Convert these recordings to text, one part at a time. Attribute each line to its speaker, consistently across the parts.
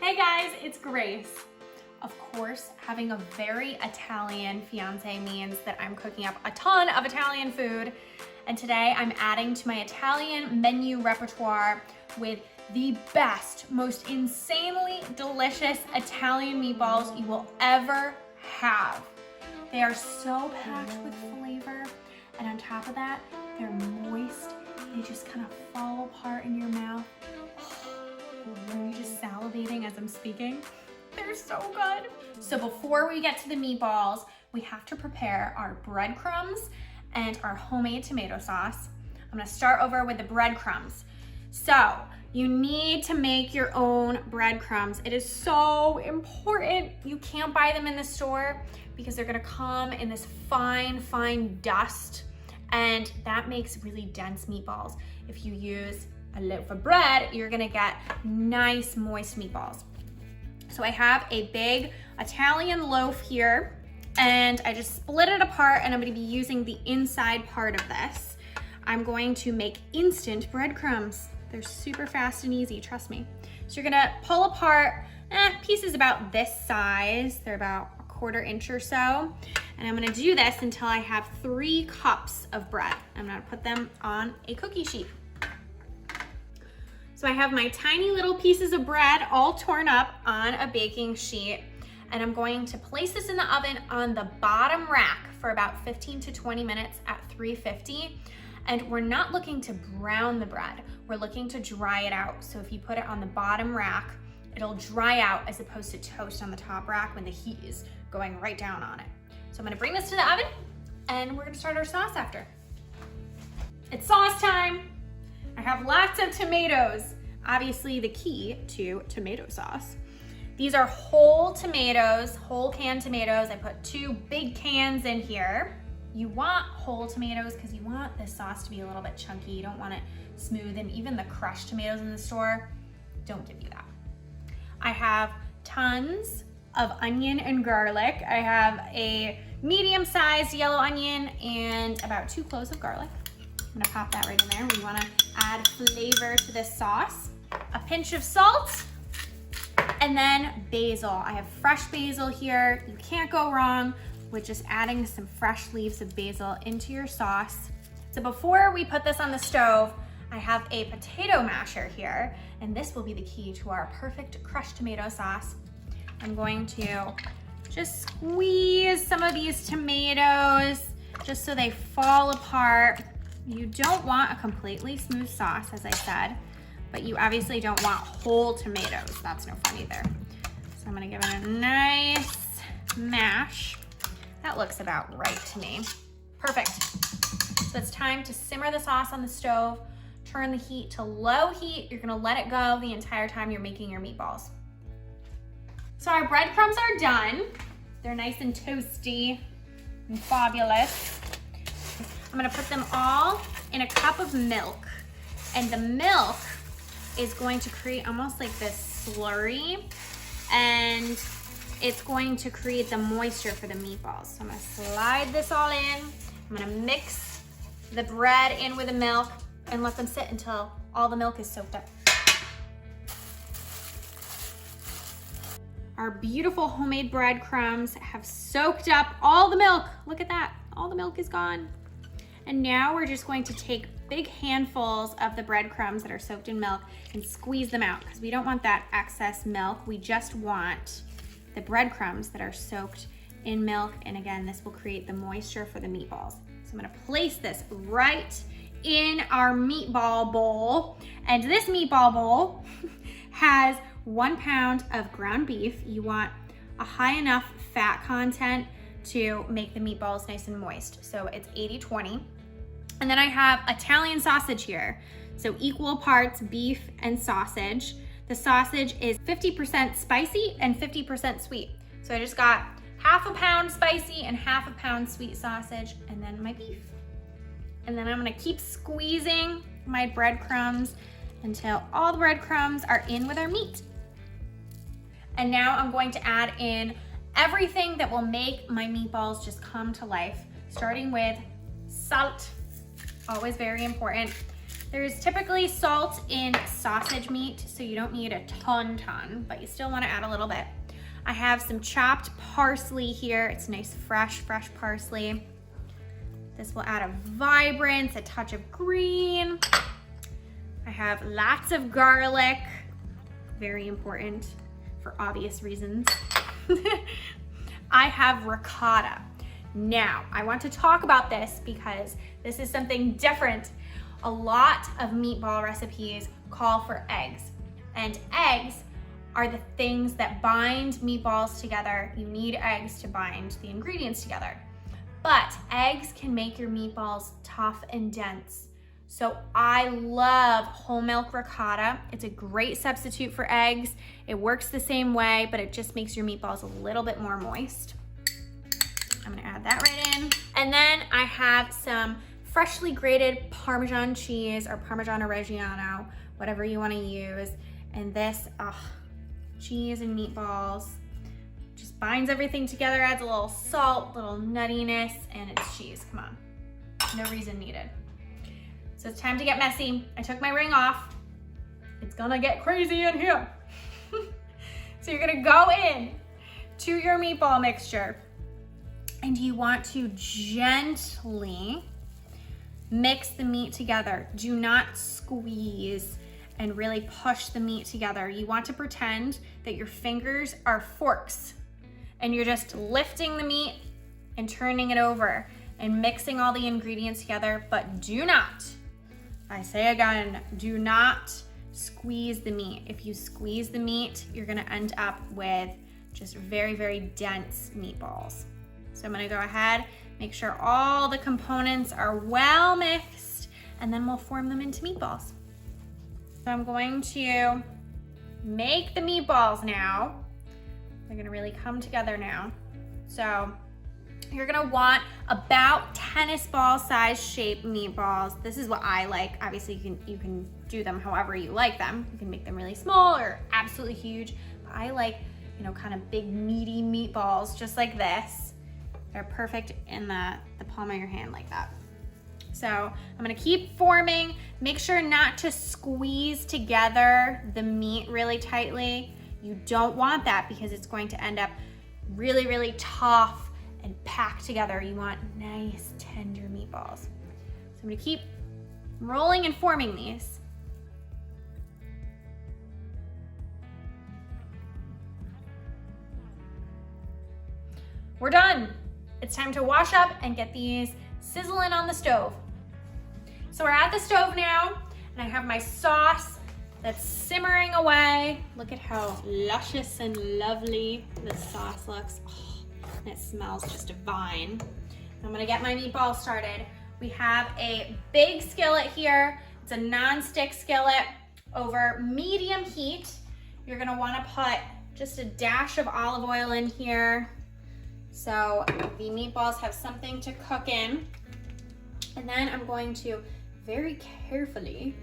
Speaker 1: Hey guys, it's Grace. Of course, having a very Italian fiance means that I'm cooking up a ton of Italian food. And today I'm adding to my Italian menu repertoire with the best, most insanely delicious Italian meatballs you will ever have. They are so packed with flavor, and on top of that, they're moist. They just kind of fall apart in your mouth. Are you just salivating as I'm speaking? They're so good. So before we get to the meatballs, we have to prepare our breadcrumbs and our homemade tomato sauce. I'm gonna start over with the breadcrumbs. So you need to make your own breadcrumbs. It is so important. You can't buy them in the store because they're gonna come in this fine, fine dust, and that makes really dense meatballs. If you use a loaf of bread, you're gonna get nice, moist meatballs. So I have a big Italian loaf here, and I just split it apart, and I'm gonna be using the inside part of this. I'm going to make instant breadcrumbs. They're super fast and easy, trust me. So you're gonna pull apart pieces about this size. They're about a 1/4 inch or so. And I'm gonna do this until I have 3 cups of bread. I'm gonna put them on a cookie sheet. So I have my tiny little pieces of bread all torn up on a baking sheet, and I'm going to place this in the oven on the bottom rack for about 15 to 20 minutes at 350. And we're not looking to brown the bread, we're looking to dry it out. So if you put it on the bottom rack, it'll dry out as opposed to toast on the top rack when the heat is going right down on it. So I'm gonna bring this to the oven, and we're gonna start our sauce after. It's sauce time. I have lots of tomatoes, obviously the key to tomato sauce. These are whole tomatoes, whole canned tomatoes. I put 2 big cans in here. You want whole tomatoes because you want this sauce to be a little bit chunky. You don't want it smooth, and even the crushed tomatoes in the store don't give you that. I have tons of onion and garlic. I have a medium-sized yellow onion and about 2 cloves of garlic. I'm gonna pop that right in there. We wanna add flavor to this sauce. A pinch of salt, and then basil. I have fresh basil here. You can't go wrong with just adding some fresh leaves of basil into your sauce. So before we put this on the stove, I have a potato masher here, and this will be the key to our perfect crushed tomato sauce. I'm going to just squeeze some of these tomatoes just so they fall apart. You don't want a completely smooth sauce, as I said, but you obviously don't want whole tomatoes. That's no fun either. So I'm gonna give it a nice mash. That looks about right to me. Perfect. So it's time to simmer the sauce on the stove. Turn the heat to low heat. You're gonna let it go the entire time you're making your meatballs. So our breadcrumbs are done. They're nice and toasty and fabulous. I'm gonna put them all in a cup of milk, and the milk is going to create almost like this slurry, and it's going to create the moisture for the meatballs. So I'm gonna slide this all in. I'm gonna mix the bread in with the milk and let them sit until all the milk is soaked up. Our beautiful homemade breadcrumbs have soaked up all the milk. Look at that, all the milk is gone. And now we're just going to take big handfuls of the breadcrumbs that are soaked in milk and squeeze them out, because we don't want that excess milk. We just want the breadcrumbs that are soaked in milk. And again, this will create the moisture for the meatballs. So I'm gonna place this right in our meatball bowl. And this meatball bowl has 1 pound of ground beef. You want a high enough fat content to make the meatballs nice and moist. So it's 80-20. And then I have Italian sausage here. So equal parts beef and sausage. The sausage is 50% spicy and 50% sweet. So I just got 1/2 pound spicy and 1/2 pound sweet sausage, and then my beef. And then I'm gonna keep squeezing my breadcrumbs until all the breadcrumbs are in with our meat. And now I'm going to add in everything that will make my meatballs just come to life, starting with salt, always very important. There's typically salt in sausage meat, so you don't need a ton, but you still wanna add a little bit. I have some chopped parsley here. It's nice, fresh parsley. This will add a vibrance, a touch of green. I have lots of garlic, very important for obvious reasons. I have ricotta. Now, I want to talk about this because this is something different. A lot of meatball recipes call for eggs, and eggs are the things that bind meatballs together. You need eggs to bind the ingredients together. But eggs can make your meatballs tough and dense. So I love whole milk ricotta. It's a great substitute for eggs. It works the same way, but it just makes your meatballs a little bit more moist. I'm gonna add that right in. And then I have some freshly grated Parmesan cheese or Parmigiano Reggiano, whatever you wanna use. And this, cheese and meatballs, just binds everything together, adds a little salt, little nuttiness, and it's cheese, come on. No reason needed. So it's time to get messy. I took my ring off. It's gonna get crazy in here. So you're gonna go in to your meatball mixture and you want to gently mix the meat together. Do not squeeze and really push the meat together. You want to pretend that your fingers are forks and you're just lifting the meat and turning it over and mixing all the ingredients together, but do not, I say again, do not squeeze the meat. If you squeeze the meat, you're gonna end up with just very dense meatballs. So I'm gonna go ahead, make sure all the components are well mixed, and then we'll form them into meatballs. So I'm going to make the meatballs now. They're gonna really come together now. So you're gonna want about tennis ball size shaped meatballs. This is what I like. Obviously you can do them however you like them. You can make them really small or absolutely huge. But I like, kind of big meaty meatballs just like this. They're perfect in the palm of your hand like that. So I'm gonna keep forming. Make sure not to squeeze together the meat really tightly. You don't want that because it's going to end up really tough and packed together. You want nice, tender meatballs. So I'm gonna keep rolling and forming these. We're done. It's time to wash up and get these sizzling on the stove. So we're at the stove now, and I have my sauce that's simmering away. Look at how luscious and lovely this sauce looks. And it smells just divine. I'm gonna get my meatballs started. We have a big skillet here. It's a non-stick skillet over medium heat. You're gonna wanna put just a dash of olive oil in here so the meatballs have something to cook in. And then I'm going to very carefully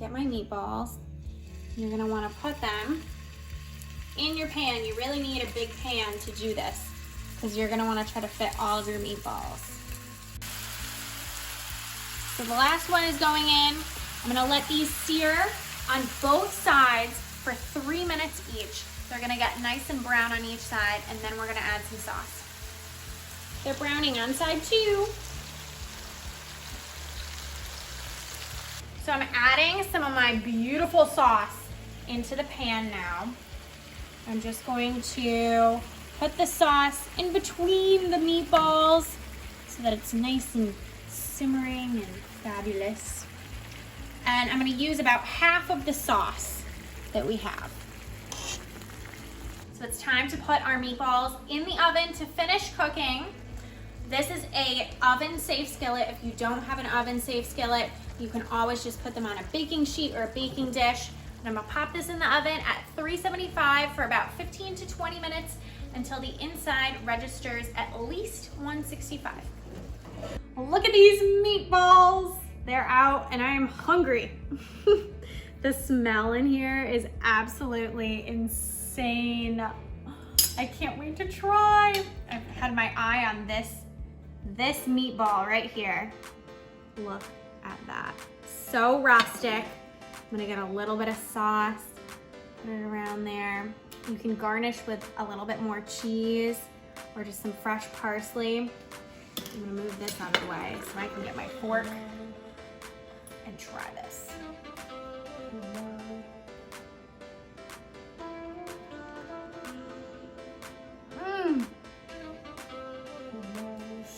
Speaker 1: get my meatballs. You're gonna wanna put them in your pan. You really need a big pan to do this because you're gonna wanna try to fit all of your meatballs. So the last one is going in. I'm gonna let these sear on both sides for 3 minutes each. They're gonna get nice and brown on each side, and then we're gonna add some sauce. They're browning on side 2. So I'm adding some of my beautiful sauce into the pan now. I'm just going to put the sauce in between the meatballs so that it's nice and simmering and fabulous. And I'm gonna use about half of the sauce that we have. So it's time to put our meatballs in the oven to finish cooking. This is a oven-safe skillet. If you don't have an oven-safe skillet, you can always just put them on a baking sheet or a baking dish. And I'm gonna pop this in the oven at 375 for about 15 to 20 minutes until the inside registers at least 165. Look at these meatballs. They're out and I am hungry. The smell in here is absolutely insane. I can't wait to try. I've had my eye on this meatball right here. Look at that. so rustic. I'm gonna get a little bit of sauce, put it around there. You can garnish with a little bit more cheese or just some fresh parsley. I'm gonna move this out of the way so I can get my fork and try this.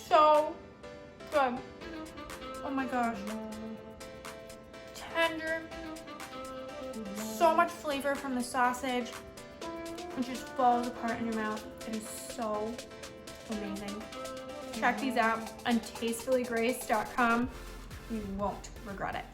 Speaker 1: So good. Oh my gosh. Tender. So much flavor from the sausage. It just falls apart in your mouth. It is so amazing. Check these out on tastefullygrace.com. You won't regret it.